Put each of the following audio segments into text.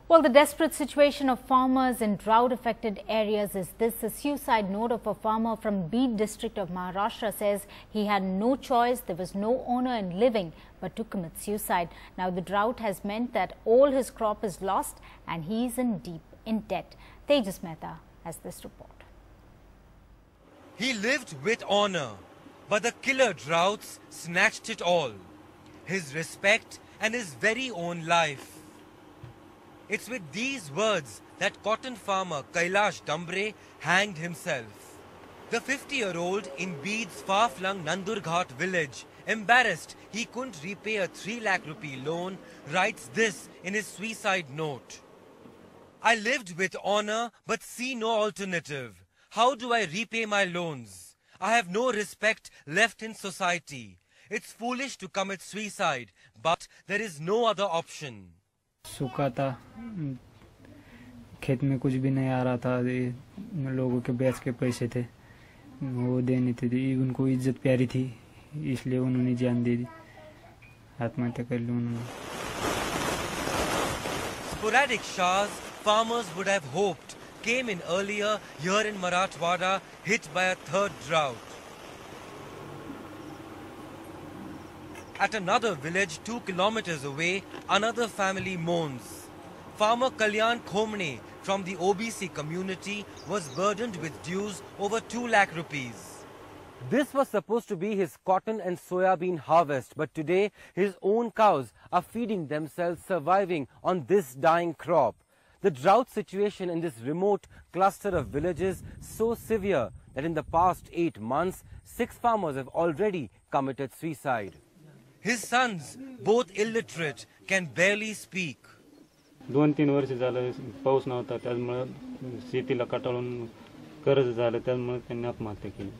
Well, the desperate situation of farmers in drought-affected areas is this. A suicide note of a farmer from Beed district of Maharashtra says he had no choice, there was no honor in living, but to commit suicide. Now, the drought has meant that all his crop is lost and he is in deep in debt. Tejas Mehta has this report. He lived with honor, but the killer droughts snatched it all. His respect and his very own life. It's with these words that cotton farmer Kailash Dambre hanged himself. The 50-year-old in Beed's far-flung Nandurghat village, embarrassed he couldn't repay a 3 lakh rupee loan, writes this in his suicide note. I lived with honor but see no alternative. How do I repay my loans? I have no respect left in society. It's foolish to commit suicide, but there is no other option. सूखा था, खेत में कुछ भी नहीं आ रहा था, लोगों के ब्याज के पैसे थे, वो देने थे, उनको इज्जत प्यारी थी, इसलिए उन्होंने जान दे दी, आत्महत्या कर ली उन्होंने. Sporadic showers farmers would have hoped came in earlier here in Marathwada, hit by a third drought. At another village 2 kilometers away, another family mourns. Farmer Kalyan Khomne from the OBC community was burdened with dues over 2 lakh rupees. This was supposed to be his cotton and soybean harvest, but today his own cows are feeding themselves, surviving on this dying crop. The drought situation in this remote cluster of villages so severe that in the past 8 months, 6 farmers have already committed suicide. His sons, both illiterate, can barely speak. 2-3 वर्ष झालं पाऊस नव्हता, त्यामुळे शेतीला कटाळून कर्ज झालं, त्यामुळे त्यांनी आत्महत्या केली.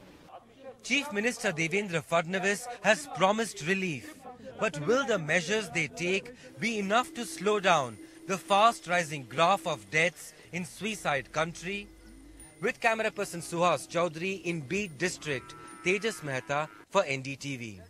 Chief Minister Devendra Fadnavis has promised relief, but will the measures they take be enough to slow down the fast rising graph of deaths in suicide country? With camera person Suhas Chaudhary in Beed district, Tejas Mehta for NDTV.